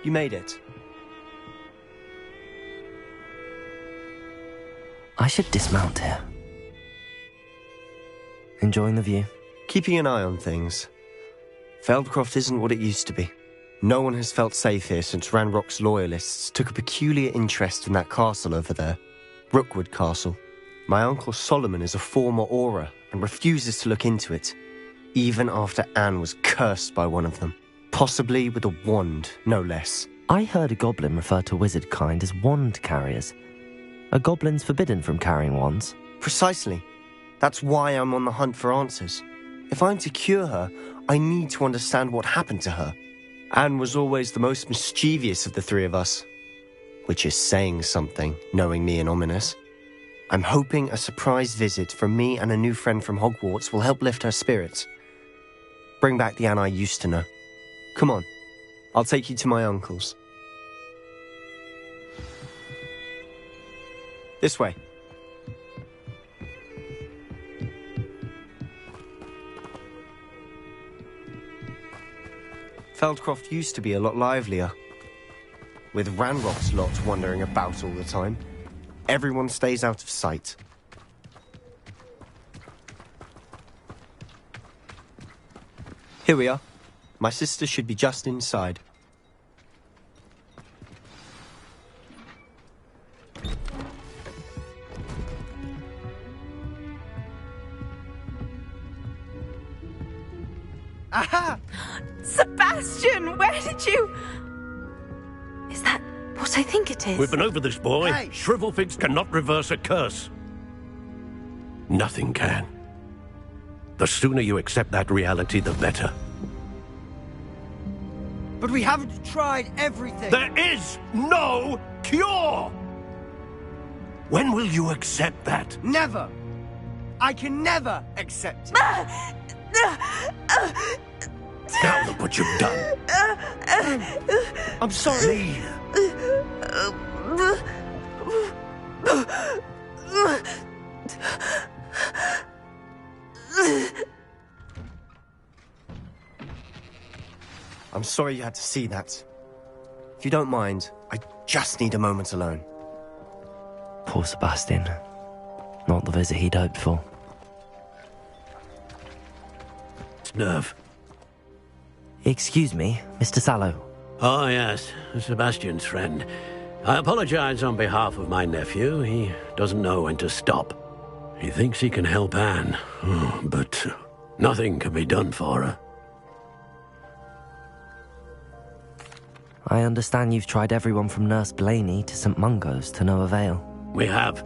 You made it. I should dismount here. Enjoying the view? Keeping an eye on things. Feldcroft isn't what it used to be. No one has felt safe here since Ranrock's loyalists took a peculiar interest in that castle over there. Rookwood Castle. My uncle Solomon is a former Auror and refuses to look into it, even after Anne was cursed by one of them. Possibly with a wand, no less. I heard a goblin refer to wizard kind as wand carriers. Are goblins forbidden from carrying wands? Precisely. That's why I'm on the hunt for answers. If I'm to cure her, I need to understand what happened to her. Anne was always the most mischievous of the three of us. Which is saying something, knowing me and Ominous. I'm hoping a surprise visit from me and a new friend from Hogwarts will help lift her spirits. Bring back the Anne I used to know. Come on, I'll take you to my uncle's. This way. Feldcroft used to be a lot livelier. With Ranrock's lot wandering about all the time, everyone stays out of sight. Here we are. My sister should be just inside. Aha! Sebastian, where did you... Is that what I think it is? We've been over this, boy. Hey. Shrivelfigs cannot reverse a curse. Nothing can. The sooner you accept that reality, the better. But we haven't tried everything. There is no cure! When will you accept that? Never. I can never accept it. Now look what you've done. I'm sorry. Leave. I'm sorry you had to see that. If you don't mind, I just need a moment alone. Poor Sebastian. Not the visit he'd hoped for. It's nerve. Excuse me, Mr. Sallow. Oh, yes. Sebastian's friend. I apologize on behalf of my nephew. He doesn't know when to stop. He thinks he can help Anne, but nothing can be done for her. I understand you've tried everyone from Nurse Blaney to St. Mungo's to no avail. We have.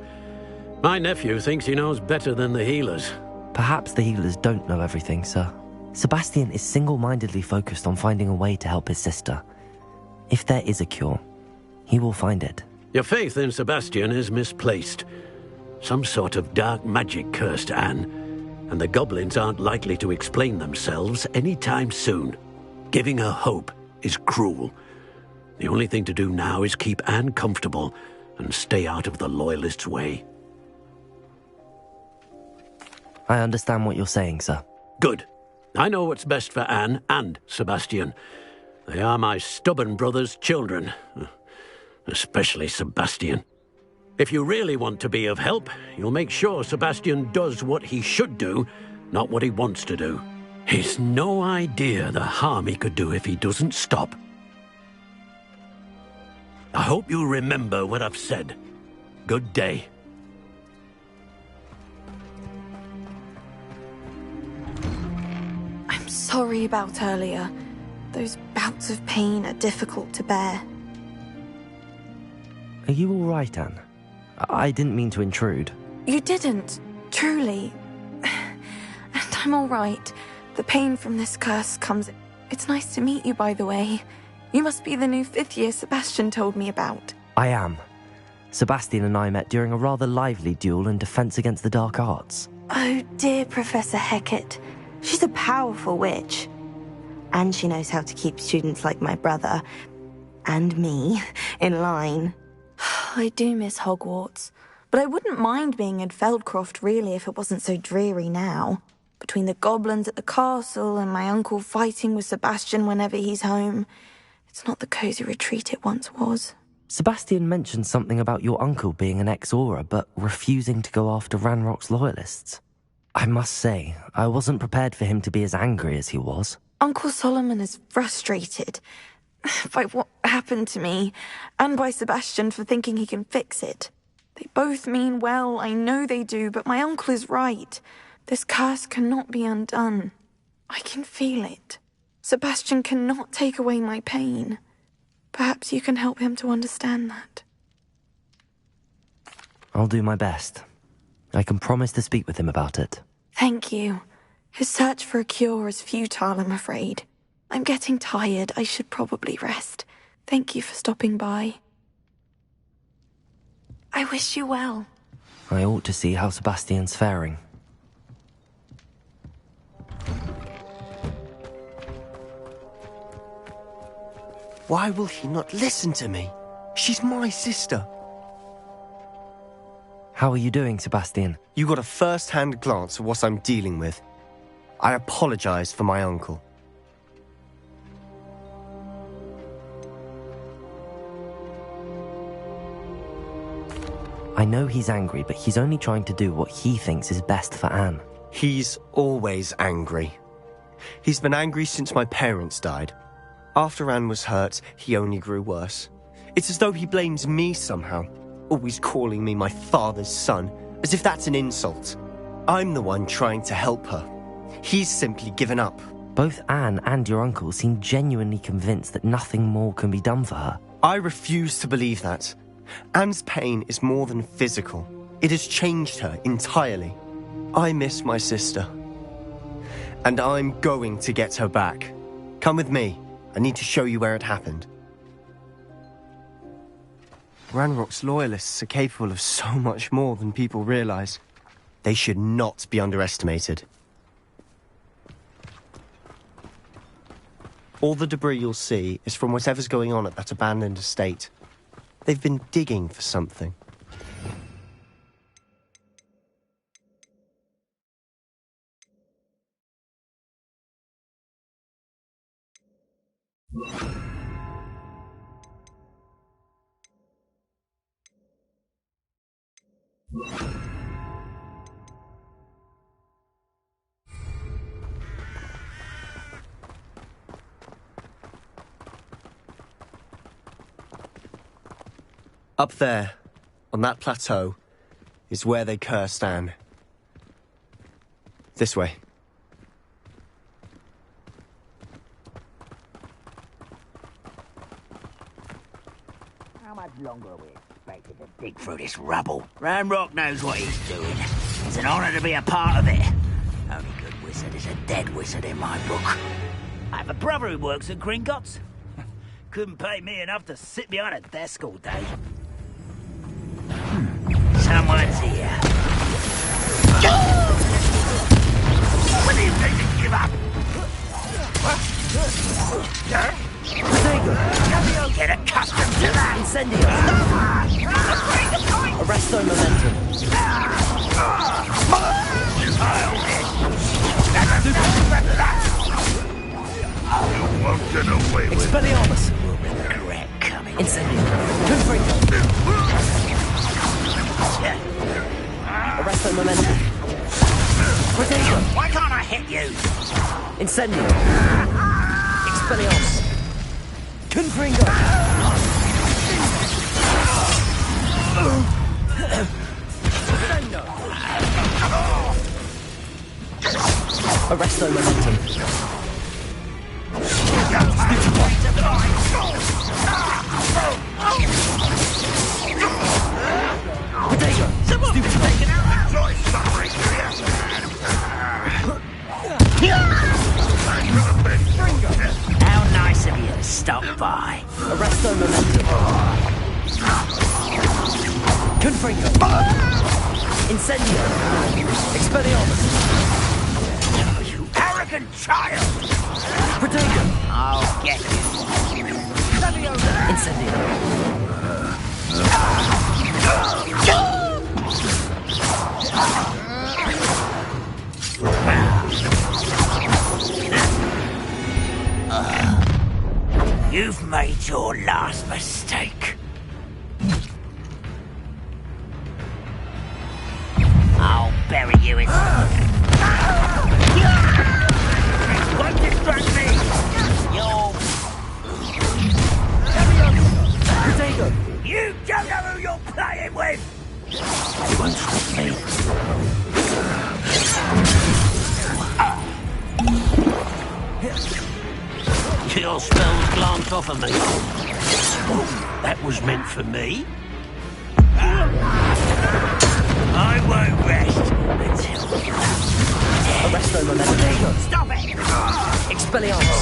My nephew thinks he knows better than the healers. Perhaps the healers don't know everything, sir. Sebastian is single-mindedly focused on finding a way to help his sister. If there is a cure, he will find it. Your faith in Sebastian is misplaced. Some sort of dark magic cursed Anne, and the goblins aren't likely to explain themselves anytime soon. Giving her hope is cruel. The only thing to do now is keep Anne comfortable and stay out of the Loyalists' way. I understand what you're saying, sir. Good. I know what's best for Anne and Sebastian. They are my stubborn brother's children. Especially Sebastian. If you really want to be of help, you'll make sure Sebastian does what he should do, not what he wants to do. He's no idea the harm he could do if he doesn't stop. I hope you remember what I've said. Good day. I'm sorry about earlier. Those bouts of pain are difficult to bear. Are you all right, Anne? I didn't mean to intrude. You didn't, truly. And I'm all right. The pain from this curse comes... It's nice to meet you, by the way. You must be the new 5th year Sebastian told me about. I am. Sebastian and I met during a rather lively duel in defense against the dark arts. Oh, dear Professor Hecat. She's a powerful witch. And she knows how to keep students like my brother, and me, in line. I do miss Hogwarts, but I wouldn't mind being in Feldcroft, really, if it wasn't so dreary now. Between the goblins at the castle and my uncle fighting with Sebastian whenever he's home, It's not the cozy retreat it once was. Sebastian mentioned something about your uncle being an ex-Auror, but refusing to go after Ranrock's loyalists. I must say, I wasn't prepared for him to be as angry as he was. Uncle Solomon is frustrated by what happened to me, and by Sebastian for thinking he can fix it. They both mean well, I know they do, but my uncle is right. This curse cannot be undone. I can feel it. Sebastian cannot take away my pain. Perhaps you can help him to understand that. I'll do my best. I can promise to speak with him about it. Thank you. His search for a cure is futile, I'm afraid. I'm getting tired. I should probably rest. Thank you for stopping by. I wish you well. I ought to see how Sebastian's faring. Why will he not listen to me? She's my sister. How are you doing, Sebastian? You got a first-hand glance at what I'm dealing with. I apologize for my uncle. I know he's angry, but he's only trying to do what he thinks is best for Anne. He's always angry. He's been angry since my parents died. After Anne was hurt, he only grew worse. It's as though he blames me somehow, always calling me my father's son, as if that's an insult. I'm the one trying to help her. He's simply given up. Both Anne and your uncle seem genuinely convinced that nothing more can be done for her. I refuse to believe that. Anne's pain is more than physical. It has changed her entirely. I miss my sister. And I'm going to get her back. Come with me. I need to show you where it happened. Ranrock's loyalists are capable of so much more than people realize. They should not be underestimated. All the debris you'll see is from whatever's going on at that abandoned estate. They've been digging for something. Up there, on that plateau, is where they cursed Anne. This way. How much longer are we expected to dig through this rubble? Ranrock knows what he's doing. It's an honor to be a part of it. Only good wizard is a dead wizard in my book. I have a brother who works at Gringotts. Couldn't pay me enough to sit behind a desk all day. Someone's here. When do you think to give up? Get accustomed to that! Incendio! Arresto momentum. You won't get away with Expelliarmus! We'll regret coming. Incendio! Confringo! Arresto momentum. Protego! Why can't I hit you? Incendio! Expelliarmus! Confringo! Arresto momentum. Protego! Stupid taken out! Enjoy suffering, How nice of you to stop by. Arresto momentum. Confringo. Incendio. Expelliarmus. You arrogant child! Protego. I'll get you. Incendio. You've made your last mistake. I'll bury you in... Won't distract me! You're... Potato! You don't know who you're playing with! He won't stop me. Your spells glanced off of me. That was meant for me. I won't rest until you... Arresto Momentum. Stop it! Expelliarmus.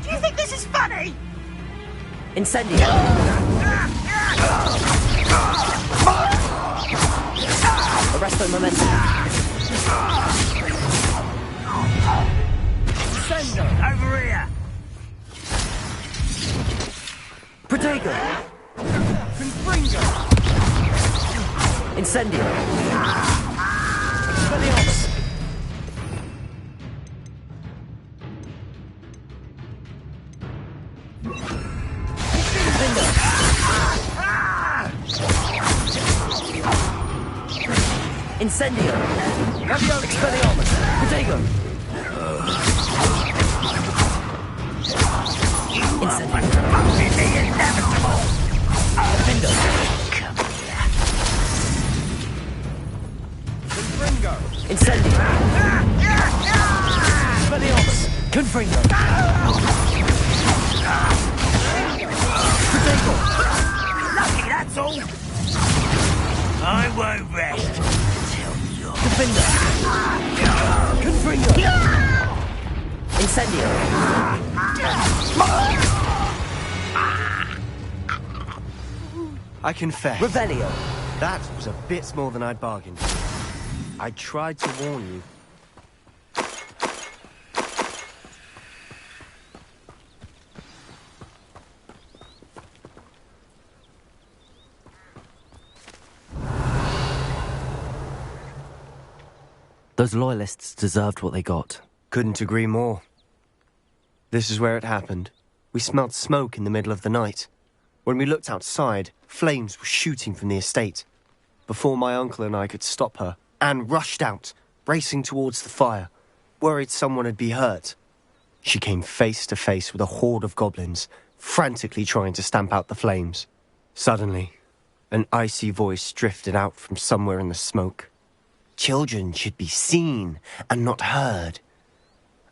Do you think this is funny? Incendio. Arresto Momentum. Over here! Protego. Confringo! Incendio. Expelliarmus. Incendio. Expelliarmus. Protego. Incendio. Defendo. Confringo! Incendio. Expelliarmus. Confringo. Protego. Lucky, that's all! I won't rest until you're... Defender. Confringo. Incendio. I confess, Revelio. that was a bit more than I'd bargained for. I tried to warn you. Those loyalists deserved what they got. Couldn't agree more. This is where it happened. We smelled smoke in the middle of the night. When we looked outside, flames were shooting from the estate. Before my uncle and I could stop her, Anne rushed out, racing towards the fire, worried someone had been hurt. She came face to face with a horde of goblins, frantically trying to stamp out the flames. Suddenly, an icy voice drifted out from somewhere in the smoke. Children should be seen and not heard.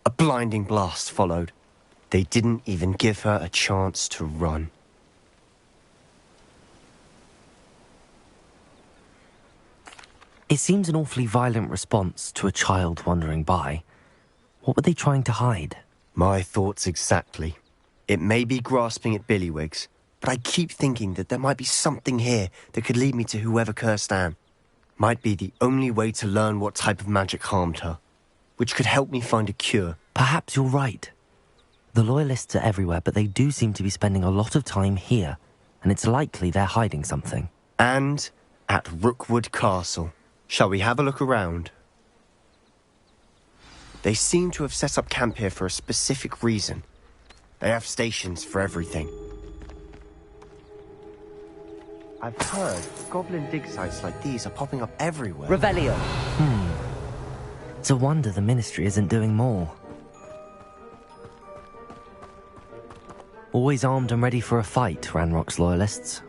A blinding blast followed. They didn't even give her a chance to run. It seems an awfully violent response to a child wandering by. What were they trying to hide? My thoughts exactly. It may be grasping at Billywigs, but I keep thinking that there might be something here that could lead me to whoever cursed Anne. Might be the only way to learn what type of magic harmed her, which could help me find a cure. Perhaps you're right. The loyalists are everywhere, but they do seem to be spending a lot of time here, and it's likely they're hiding something. And at Rookwood Castle. Shall we have a look around? They seem to have set up camp here for a specific reason. They have stations for everything. I've heard goblin dig sites like these are popping up everywhere. Revelio. It's a wonder the Ministry isn't doing more. Always armed and ready for a fight, Ranrock's loyalists.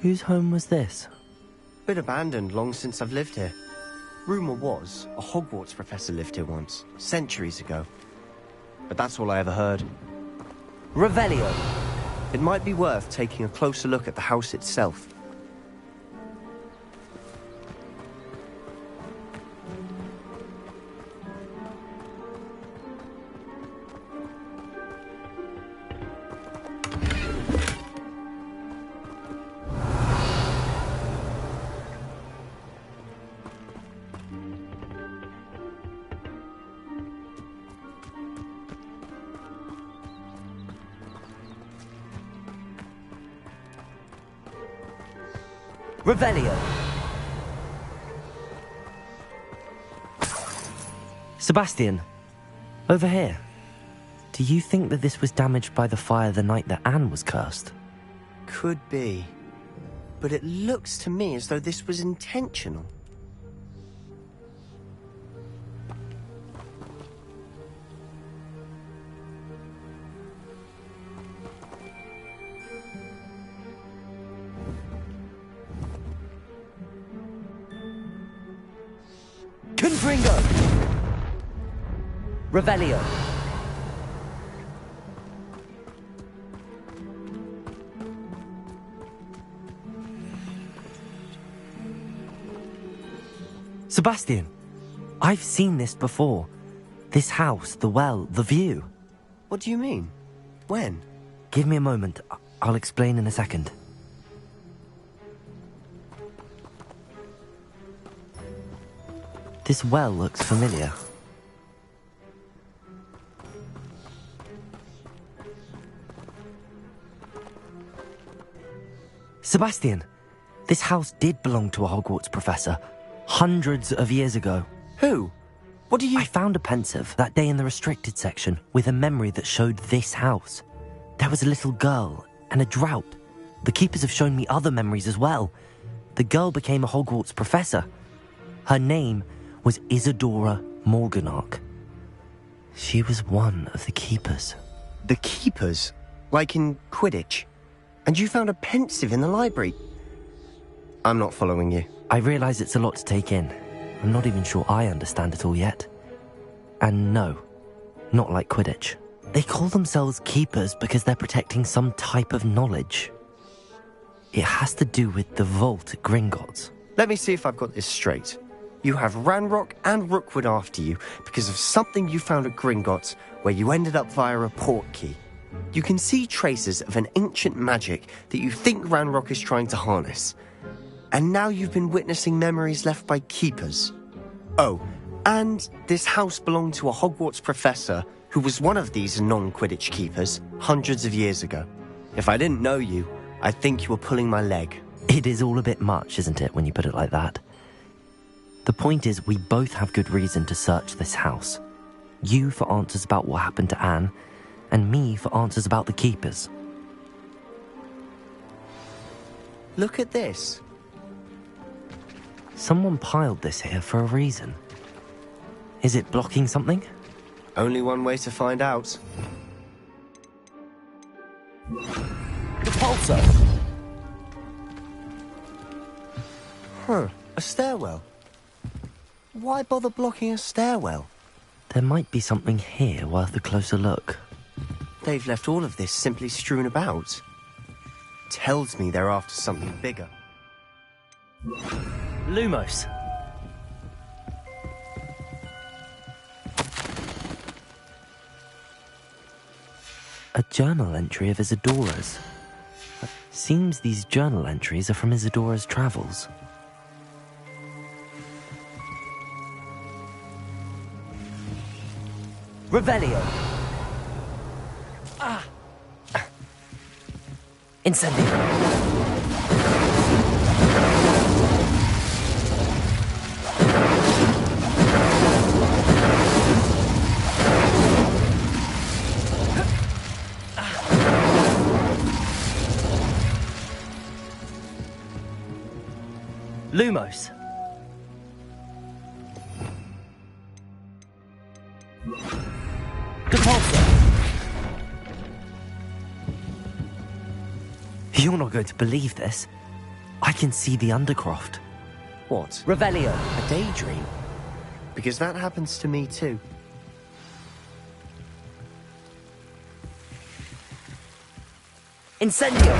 Whose home was this? Been abandoned long since I've lived here. Rumour was a Hogwarts professor lived here once, centuries ago. But that's all I ever heard. Revelio. It might be worth taking a closer look at the house itself. Revelio. Sebastian, over here. Do you think that this was damaged by the fire the night that Anne was cursed? Could be. But it looks to me as though this was intentional. Confringo! Revelio. Sebastian, I've seen this before. This house, the well, the view. What do you mean? When? Give me a moment. I'll explain in a second. This well looks familiar. Sebastian, this house did belong to a Hogwarts professor, hundreds of years ago. Who? What do you... I found a pensive that day in the restricted section with a memory that showed this house. There was a little girl and a drought. The keepers have shown me other memories as well. The girl became a Hogwarts professor. Her name was Isadora Morganach. She was one of the keepers. The keepers? Like in Quidditch? And you found a pensive in the library? I'm not following you. I realise it's a lot to take in. I'm not even sure I understand it all yet. And no, not like Quidditch. They call themselves keepers because they're protecting some type of knowledge. It has to do with the vault at Gringotts. Let me see if I've got this straight. You have Ranrock and Rookwood after you because of something you found at Gringotts where you ended up via a portkey. You can see traces of an ancient magic that you think Ranrock is trying to harness. And now you've been witnessing memories left by keepers. Oh, and this house belonged to a Hogwarts professor who was one of these non-Quidditch keepers hundreds of years ago. If I didn't know you, I'd think you were pulling my leg. It is all a bit much, isn't it, when you put it like that? The point is, we both have good reason to search this house. You for answers about what happened to Anne, and me for answers about the keepers. Look at this. Someone piled this here for a reason. Is it blocking something? Only one way to find out. The pulsar! Huh, a stairwell. Why bother blocking a stairwell? There might be something here worth a closer look. They've left all of this simply strewn about. Tells me they're after something bigger. Lumos. A journal entry of Isadora's. Seems these journal entries are from Isadora's travels. Revelio. Incendio. Lumos. You're not going to believe this. I can see the Undercroft. What? Revelio. A daydream? Because that happens to me too. Incendio.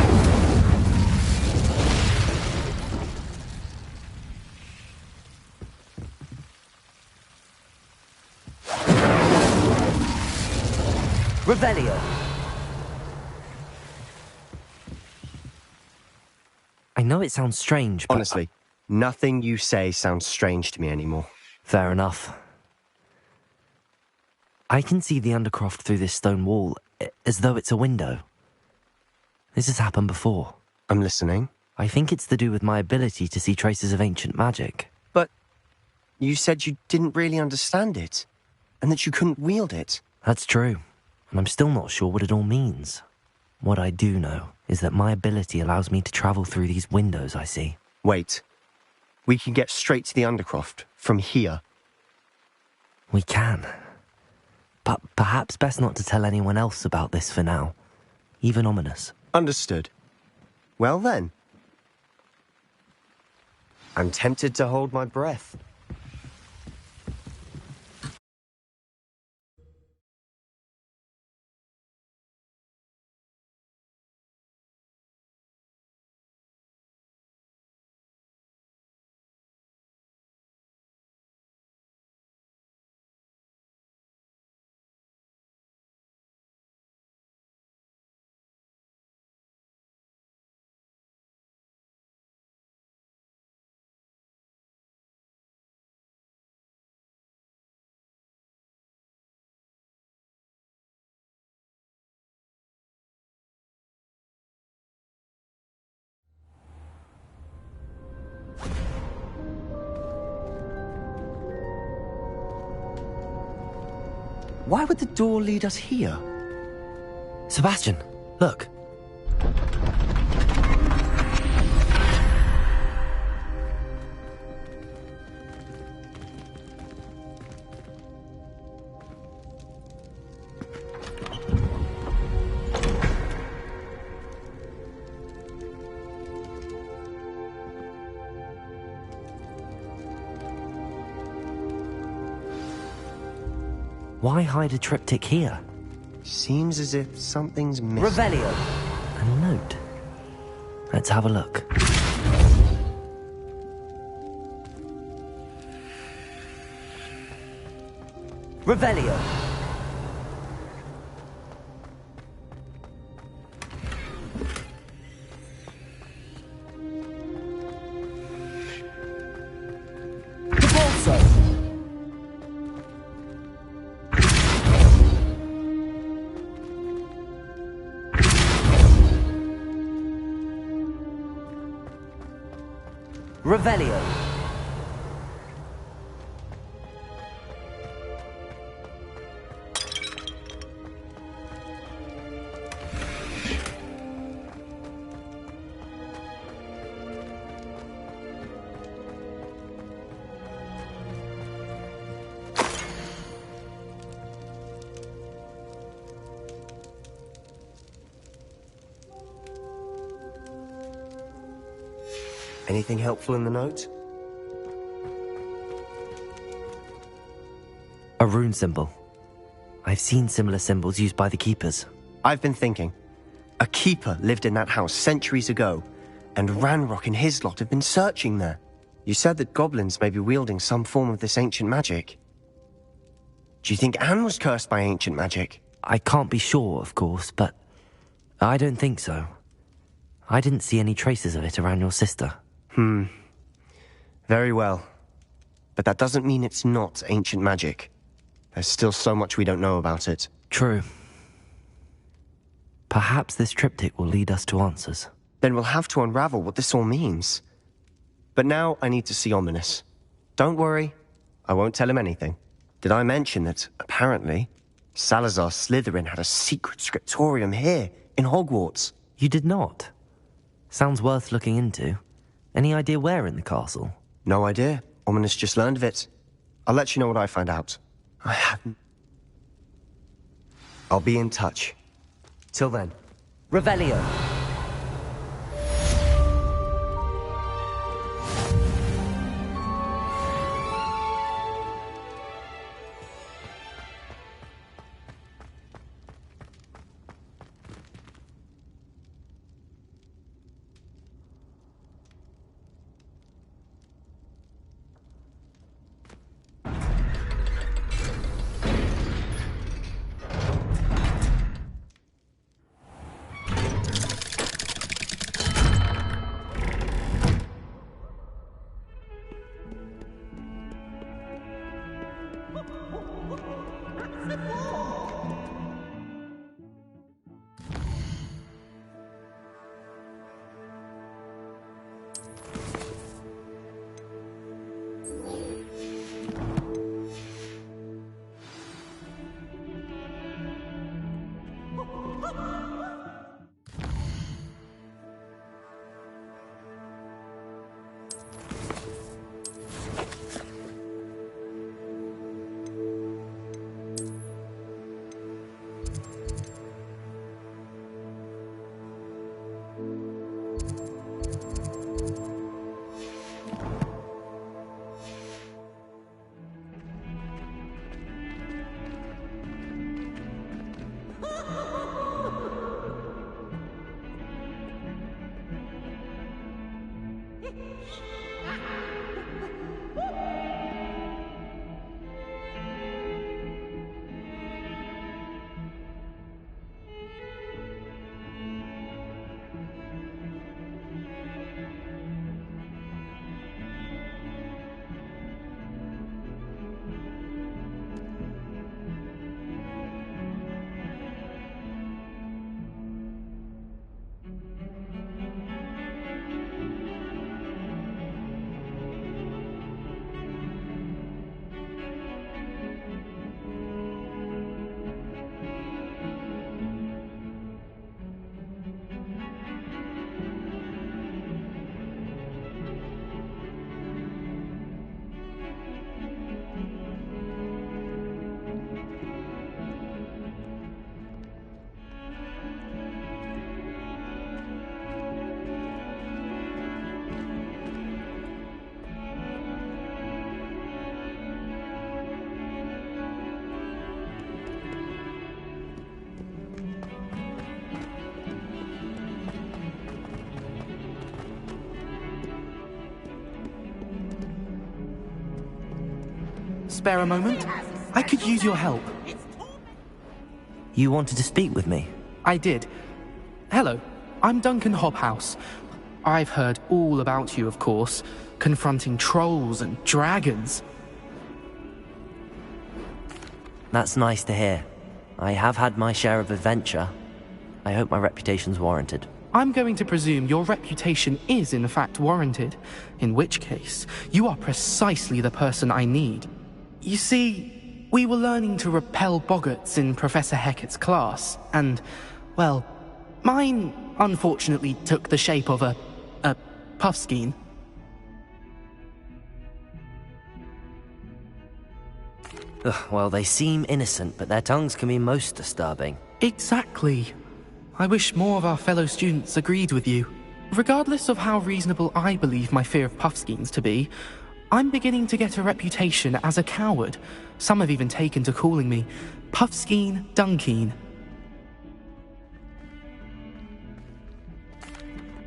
Revelio. I know it sounds strange, but... Honestly, nothing you say sounds strange to me anymore. Fair enough. I can see the Undercroft through this stone wall, as though it's a window. This has happened before. I'm listening. I think it's to do with my ability to see traces of ancient magic. But you said you didn't really understand it, and that you couldn't wield it. That's true, and I'm still not sure what it all means. What I do know is that my ability allows me to travel through these windows I see. Wait. We can get straight to the Undercroft from here. We can. But perhaps best not to tell anyone else about this for now. Even ominous. Understood. Well then. I'm tempted to hold my breath. Why would the door lead us here? Sebastian, look. Why hide a triptych here? Seems as if something's missing. Revelio! A note. Let's have a look. Revelio! Revelio. Anything helpful in the note? A rune symbol. I've seen similar symbols used by the keepers. I've been thinking. A keeper lived in that house centuries ago, and Ranrock and his lot have been searching there. You said that goblins may be wielding some form of this ancient magic. Do you think Anne was cursed by ancient magic? I can't be sure, of course, but I don't think so. I didn't see any traces of it around your sister. Very well. But that doesn't mean it's not ancient magic. There's still so much we don't know about it. True. Perhaps this triptych will lead us to answers. Then we'll have to unravel what this all means. But now I need to see Ominous. Don't worry, I won't tell him anything. Did I mention that, apparently, Salazar Slytherin had a secret scriptorium here, in Hogwarts? You did not? Sounds worth looking into. Any idea where in the castle? No idea. Ominous just learned of it. I'll let you know what I find out. I haven't... I'll be in touch. Till then. Revelio. spare a moment? I could use your help. You wanted to speak with me? I did. Hello, I'm Duncan Hobhouse. I've heard all about you, of course, confronting trolls and dragons. That's nice to hear. I have had my share of adventure. I hope my reputation's warranted. I'm going to presume your reputation is in fact warranted, in which case, you are precisely the person I need. You see, we were learning to repel boggarts in Professor Hecat's class, and, well, mine unfortunately took the shape of a puffskein. Well, they seem innocent, but their tongues can be most disturbing. Exactly. I wish more of our fellow students agreed with you. Regardless of how reasonable I believe my fear of puffskeins to be, I'm beginning to get a reputation as a coward. Some have even taken to calling me Puffskeen Dunkeen.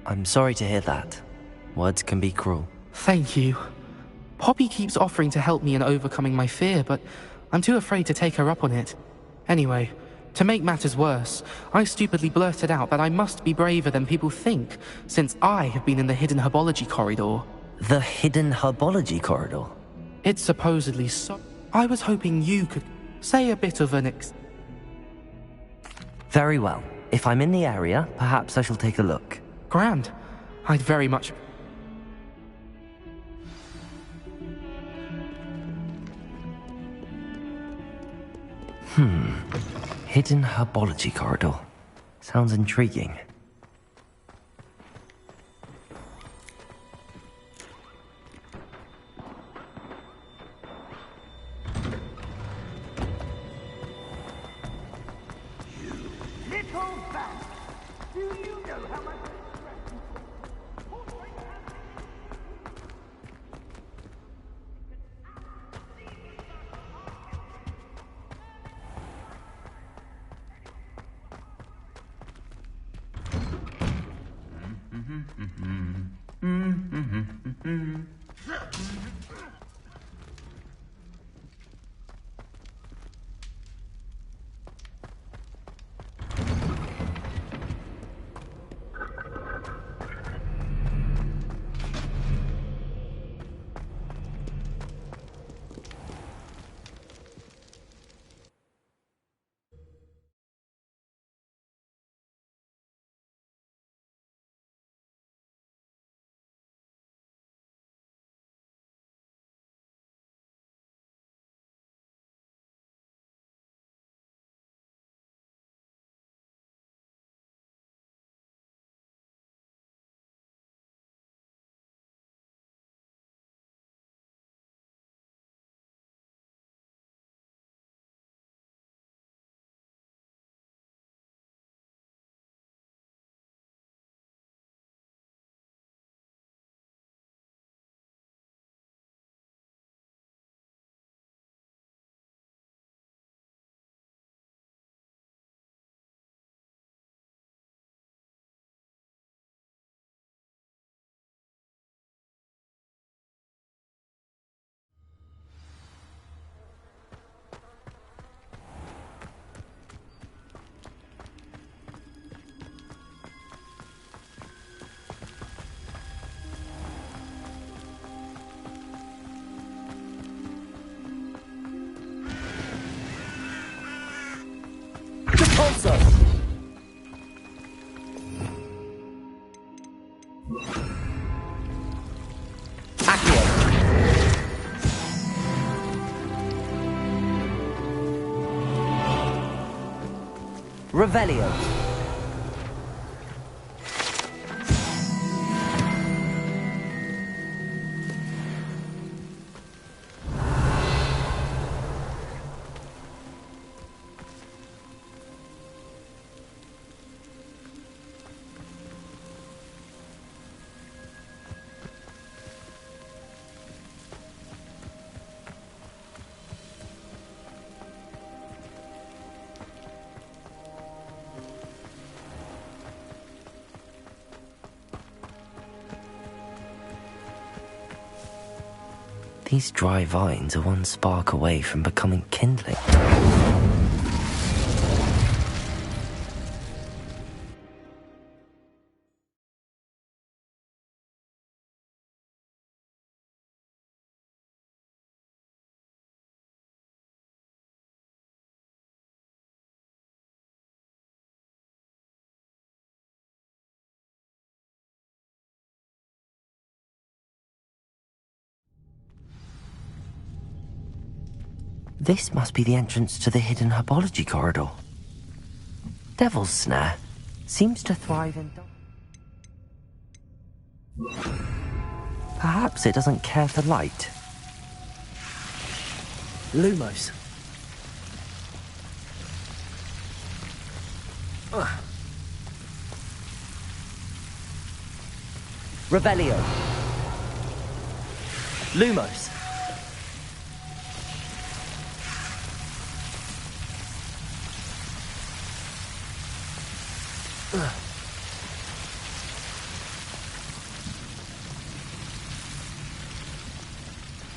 I'm sorry to hear that. Words can be cruel. Thank you. Poppy keeps offering to help me in overcoming my fear, but I'm too afraid to take her up on it. Anyway, to make matters worse, I stupidly blurted out that I must be braver than people think, since I have been in the hidden herbology corridor. The hidden herbology corridor? It's supposedly so. I was hoping you could say a bit of an Very well. If I'm in the area, perhaps I shall take a look. Grand. I'd very much... Hidden herbology corridor. Sounds intriguing. Revelio. These dry vines are one spark away from becoming kindling. This must be the entrance to the hidden herbology corridor. Devil's Snare seems to thrive in... Perhaps it doesn't care for light. Lumos. Revelio. Lumos.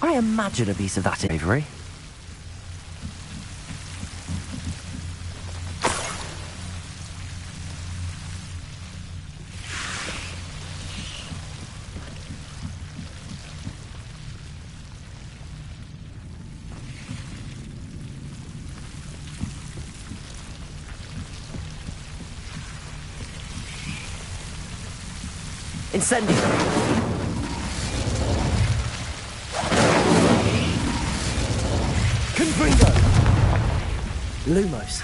I imagine a piece of that in Avery. Incendio. Confringo. Lumos.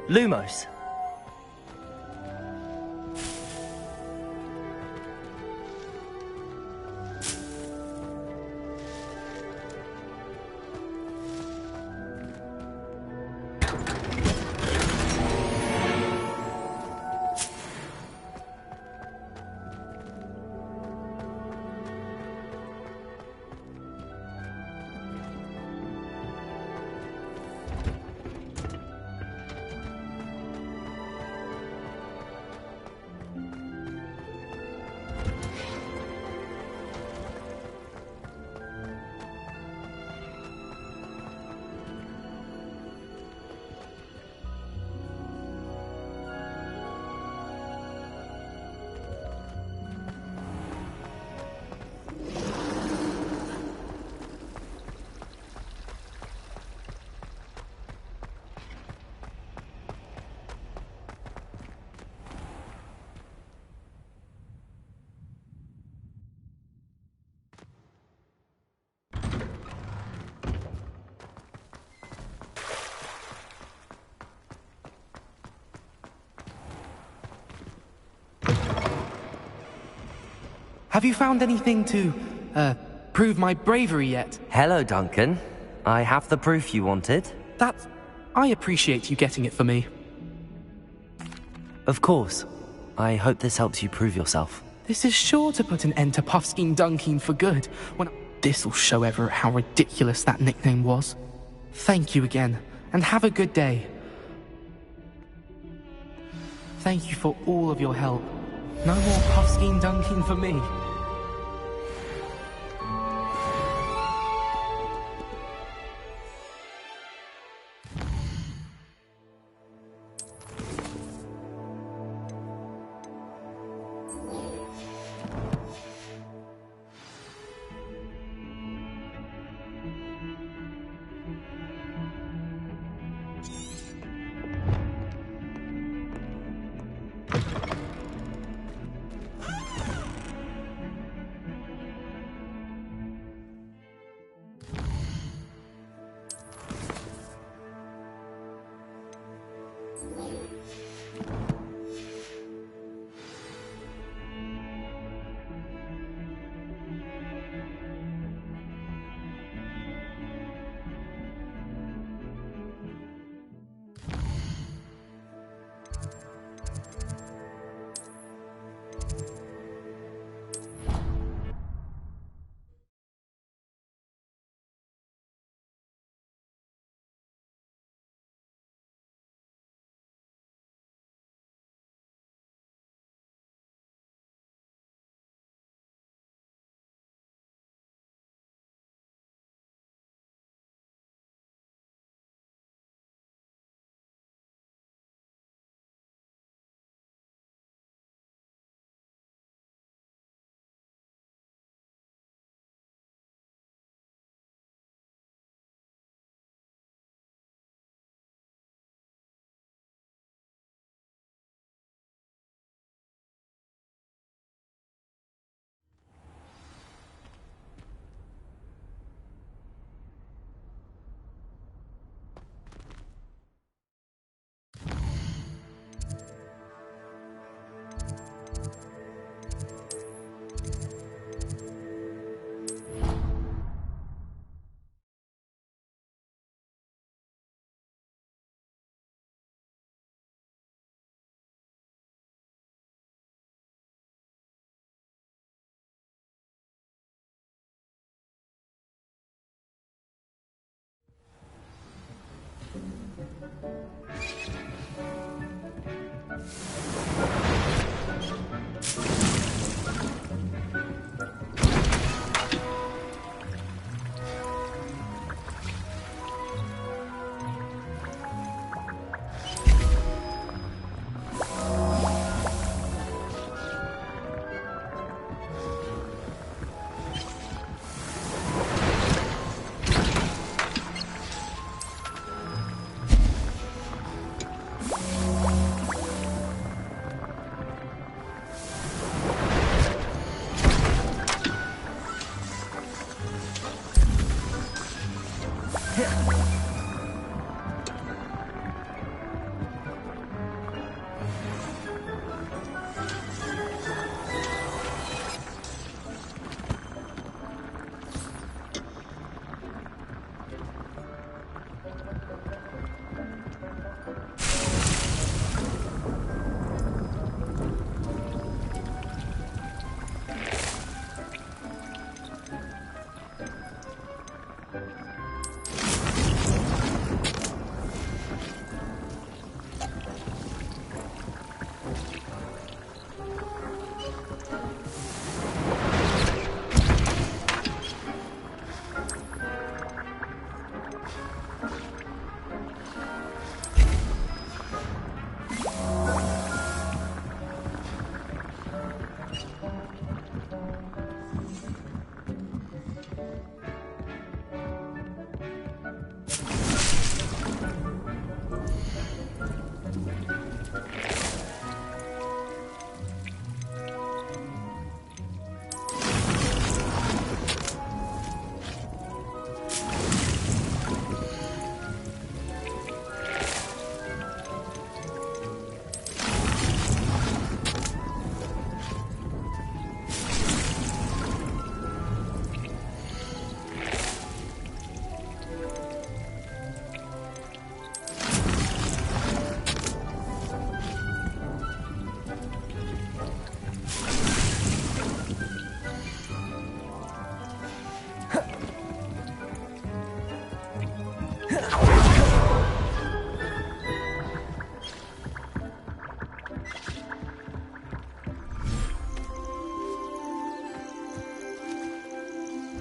Lumos. Have you found anything to, prove my bravery yet? Hello, Duncan. I have the proof you wanted. I appreciate you getting it for me. Of course. I hope this helps you prove yourself. This is sure to put an end to Puffskein Dunkeen for good. This'll show Everett how ridiculous that nickname was. Thank you again, and have a good day. Thank you for all of your help. No more Puffskein Dunkeen for me.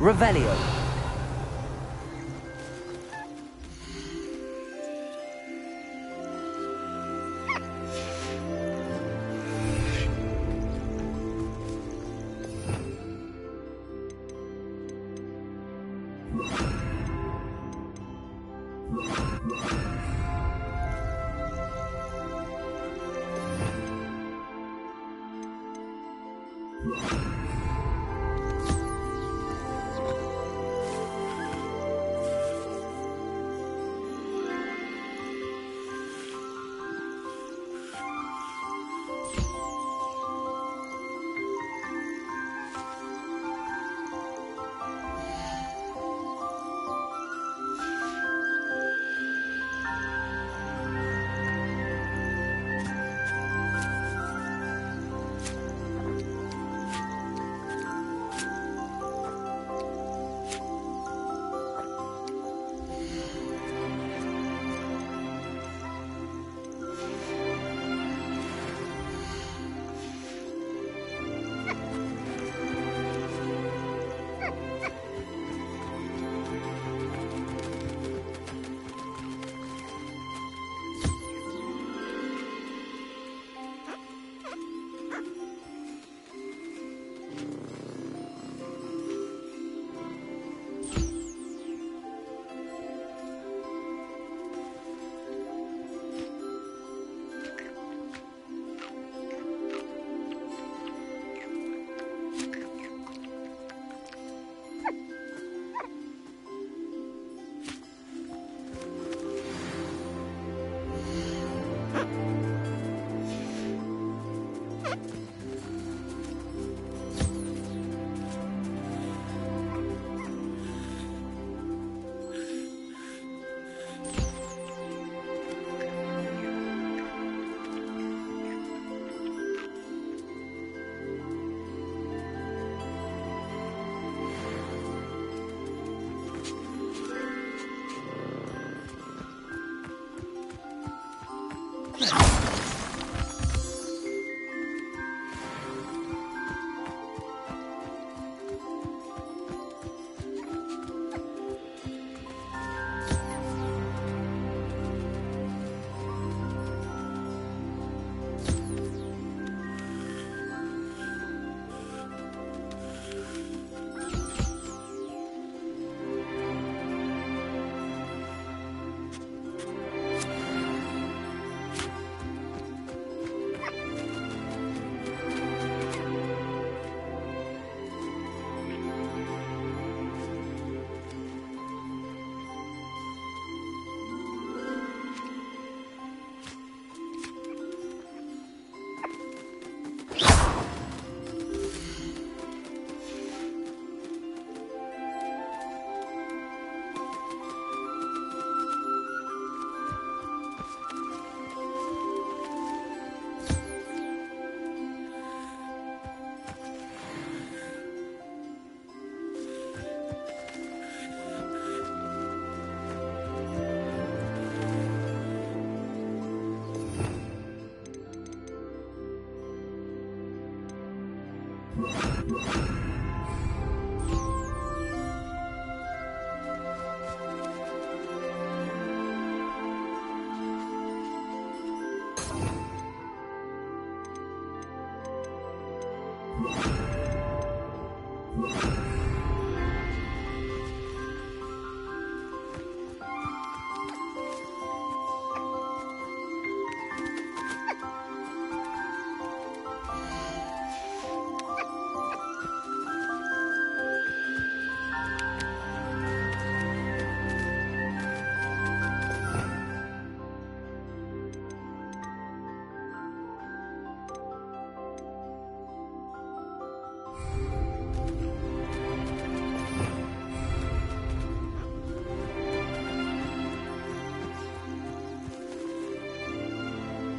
Revelio.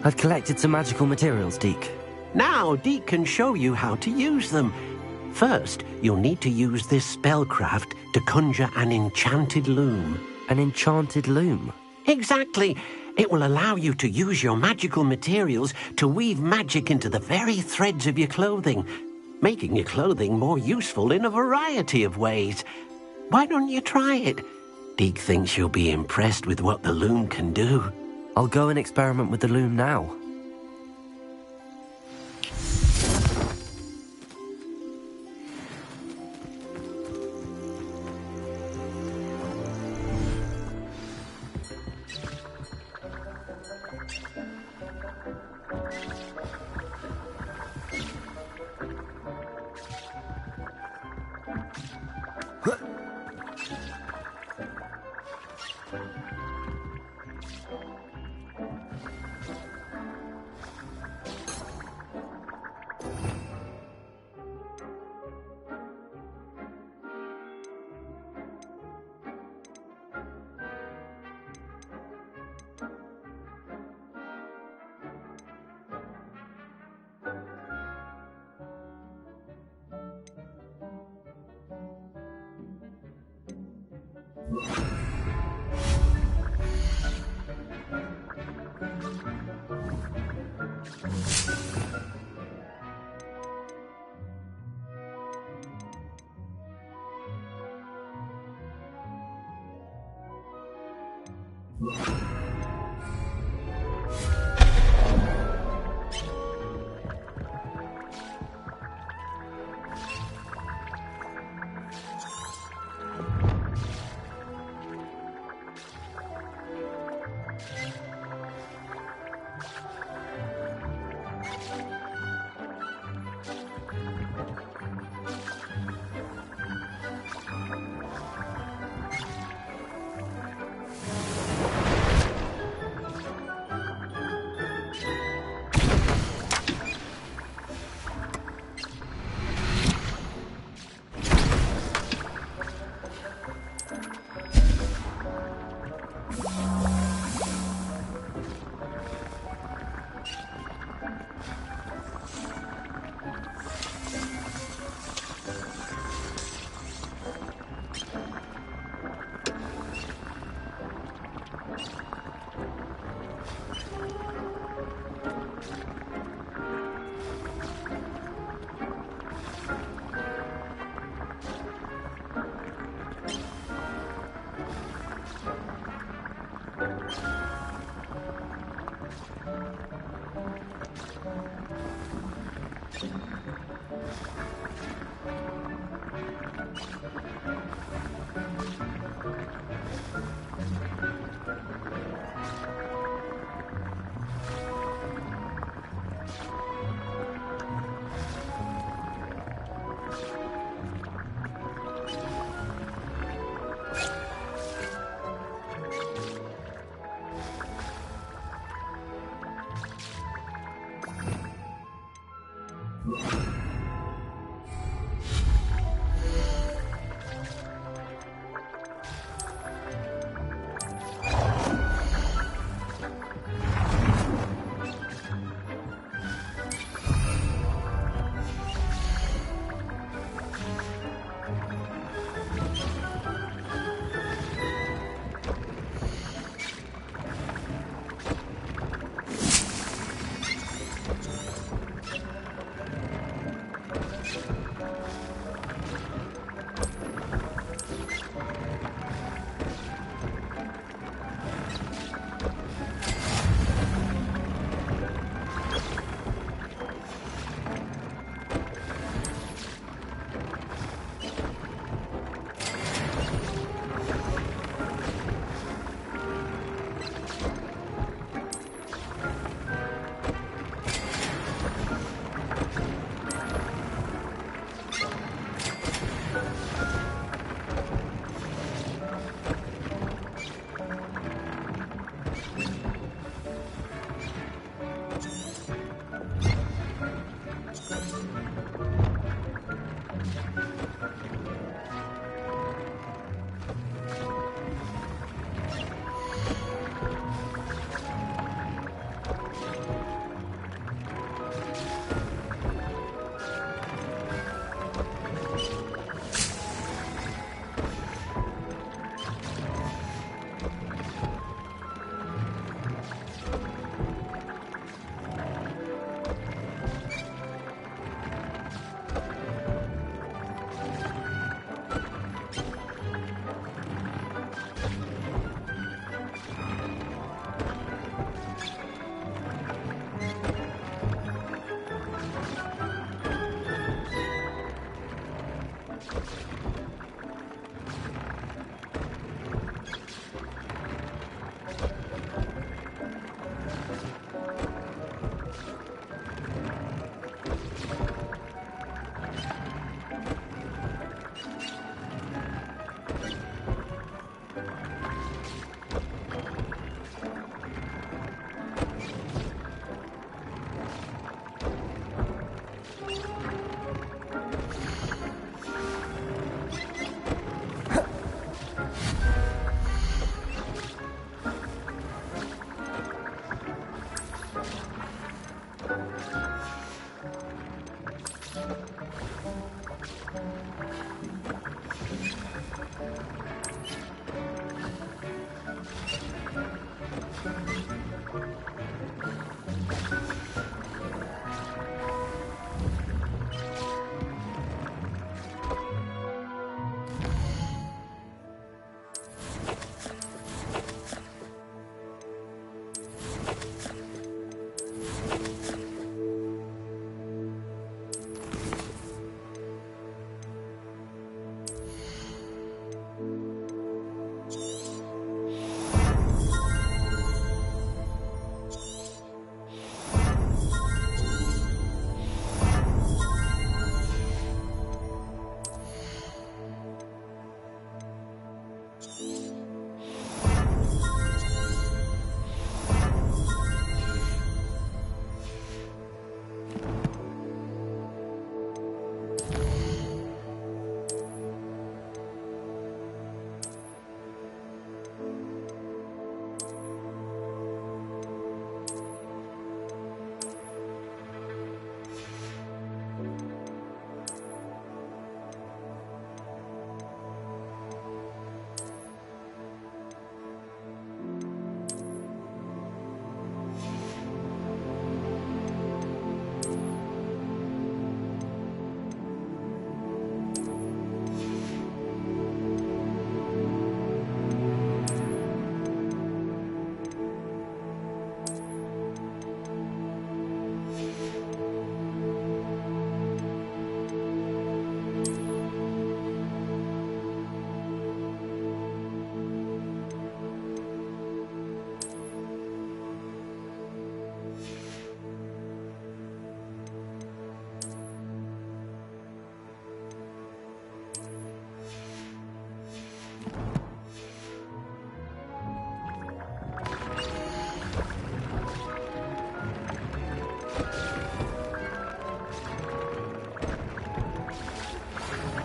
I've collected some magical materials, Deke. Now, Deke can show you how to use them. First, you'll need to use this spellcraft to conjure an enchanted loom. An enchanted loom? Exactly. It will allow you to use your magical materials to weave magic into the very threads of your clothing. making your clothing more useful in a variety of ways. Why don't you try it? Deek thinks you'll be impressed with what the loom can do. I'll go and experiment with the loom now.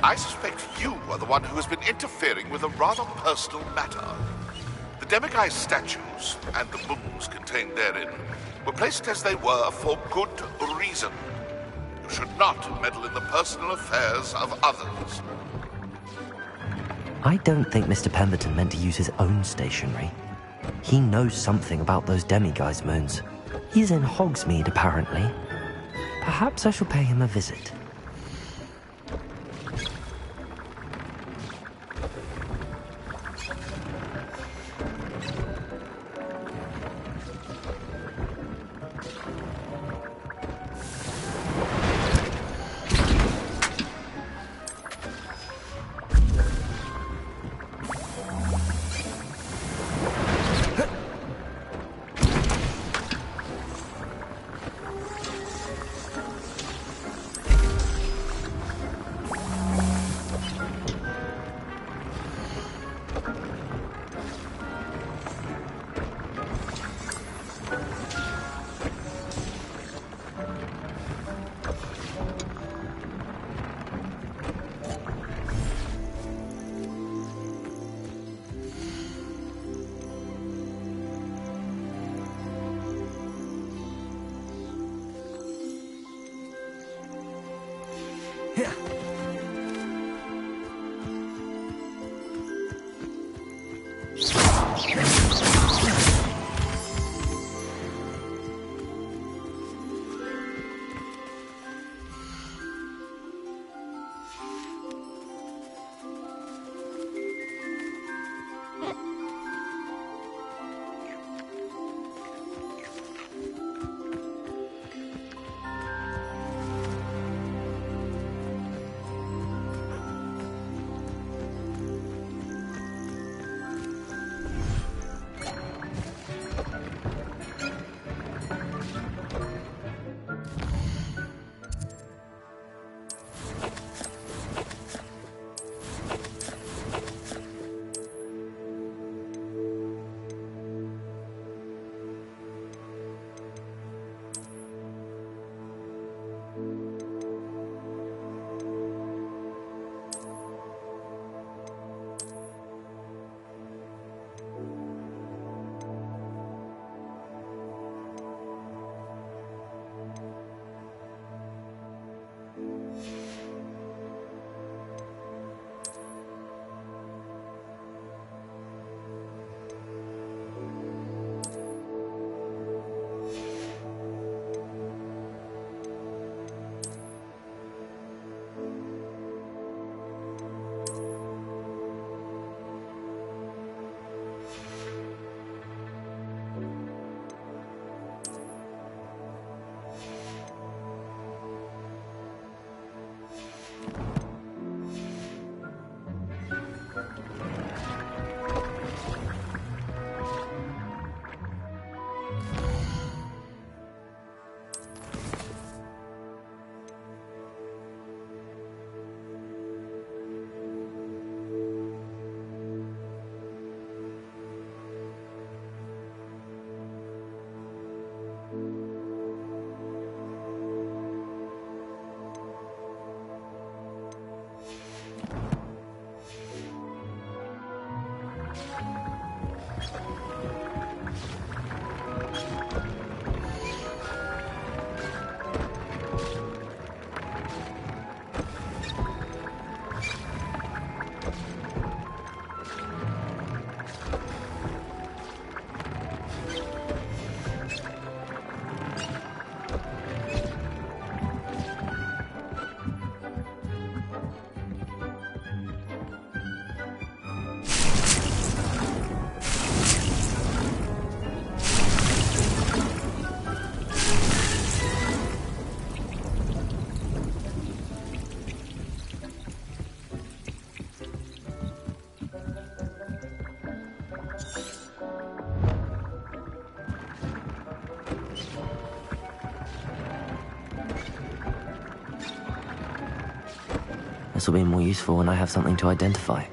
I suspect you are the one who has been interfering with a rather personal matter. The demiguise statues and the books contained therein were placed as they were for good reason. You should not meddle in the personal affairs of others. I don't think Mr. Pemberton meant to use his own stationery. He knows something about those demiguise moons. He's in Hogsmeade, apparently. Perhaps I shall pay him a visit. This will be more useful when I have something to identify.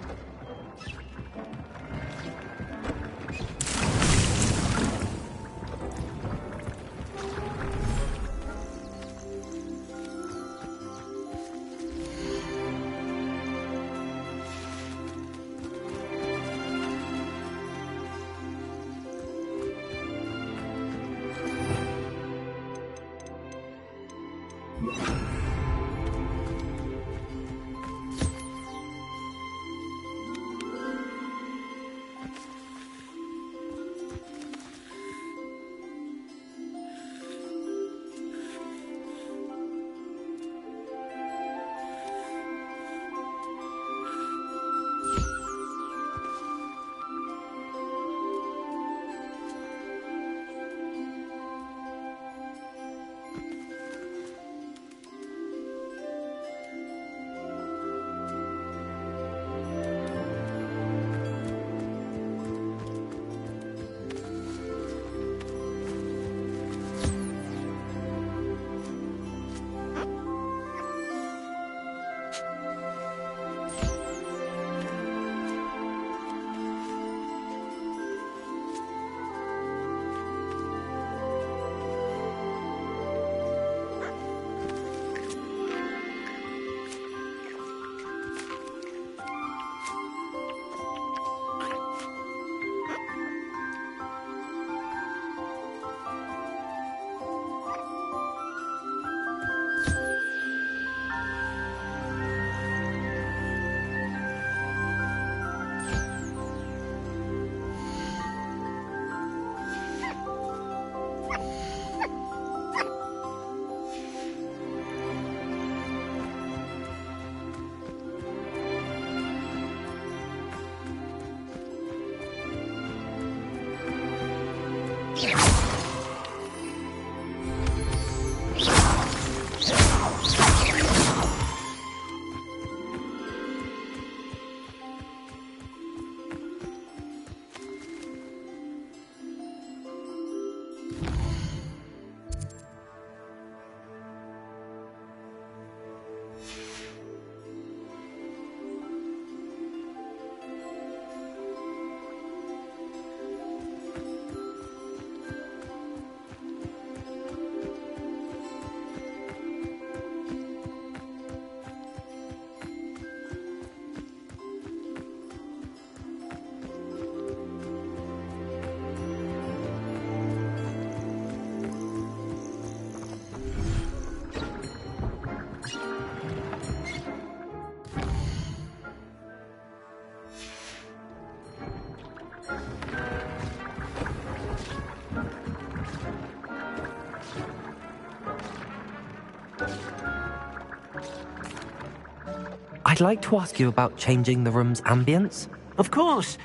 like to ask you about changing the room's ambience. Of course.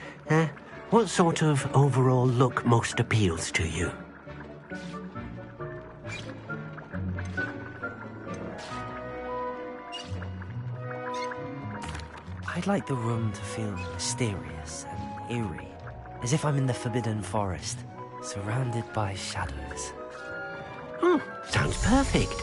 What sort of overall look most appeals to you? I'd like the room to feel mysterious and eerie, as if I'm in the Forbidden Forest, surrounded by shadows. Sounds perfect.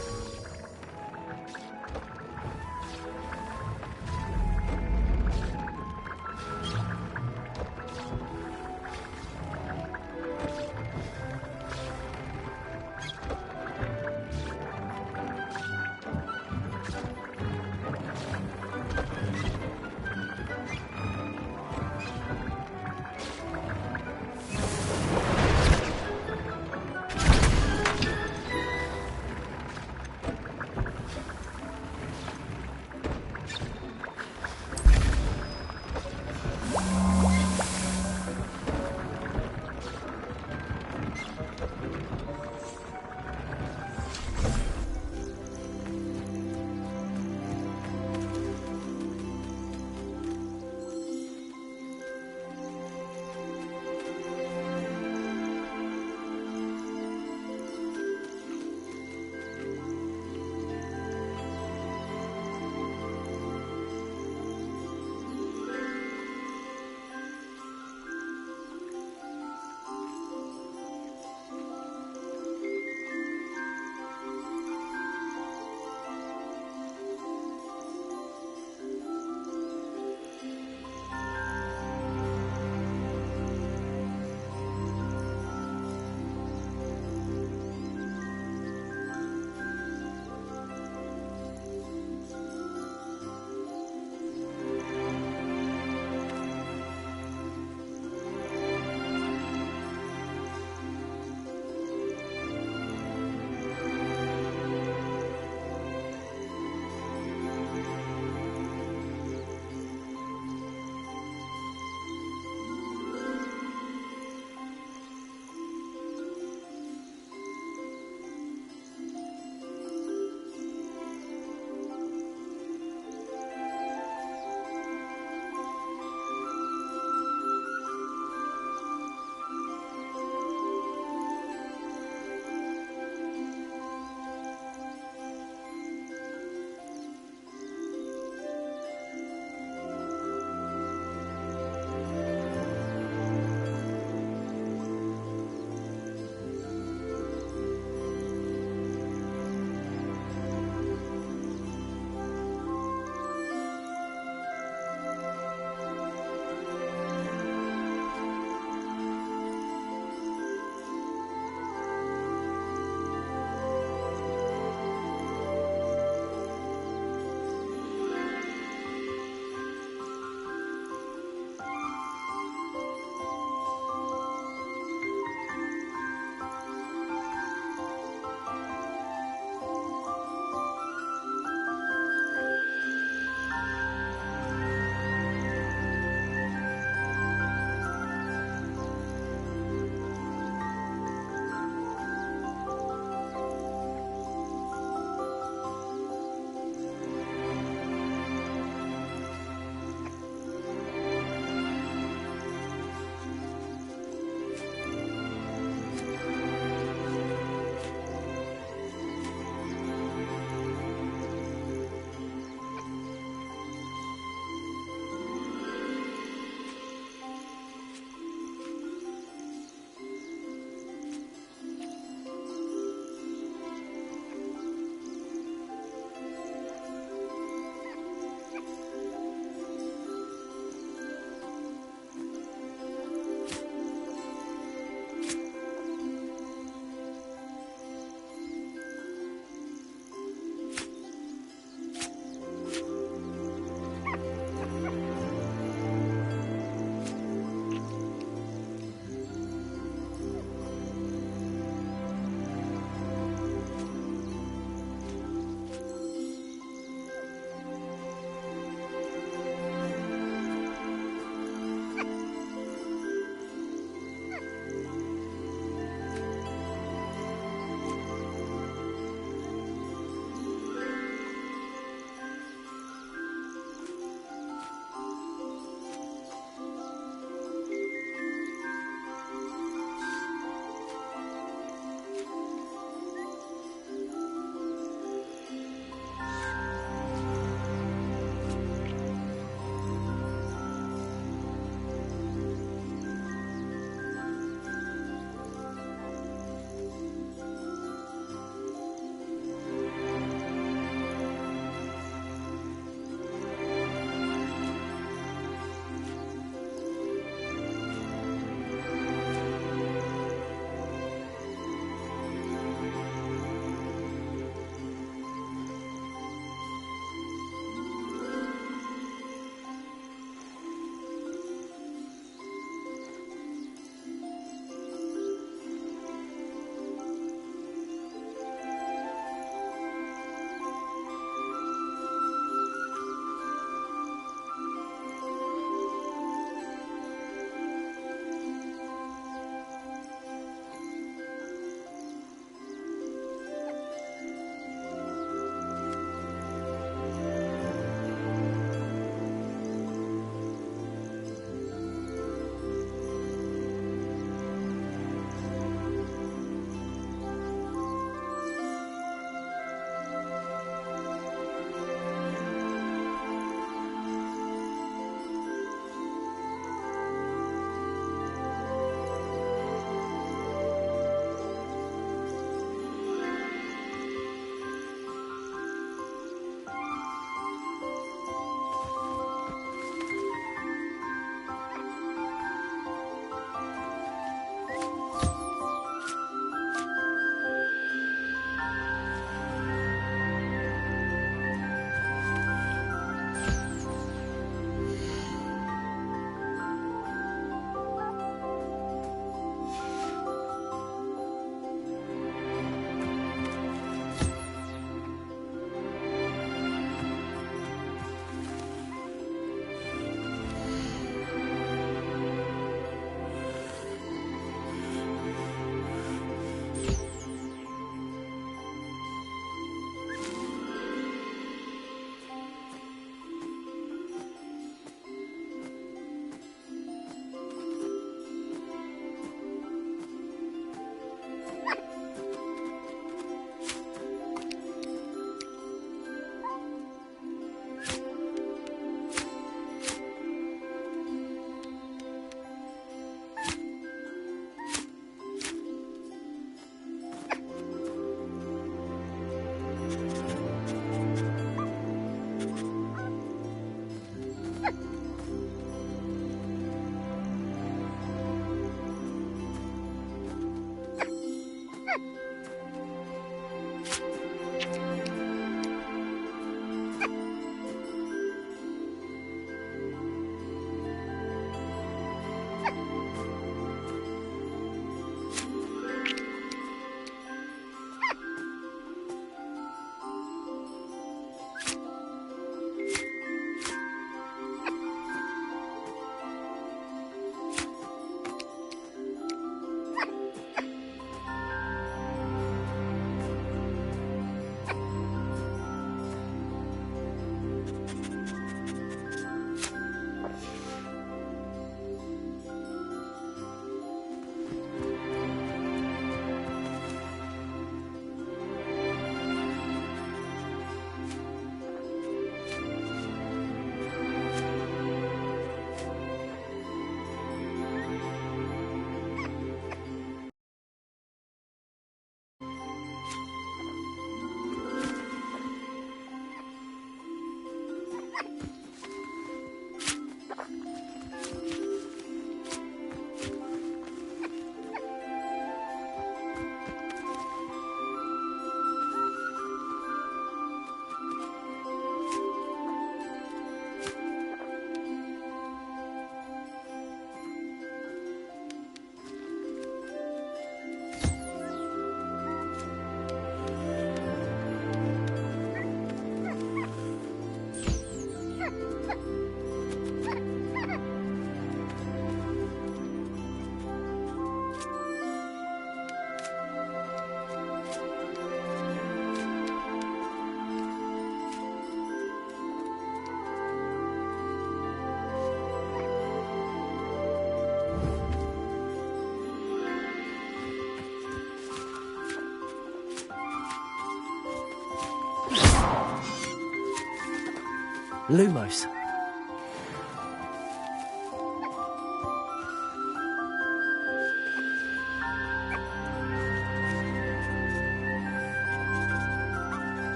Lumos,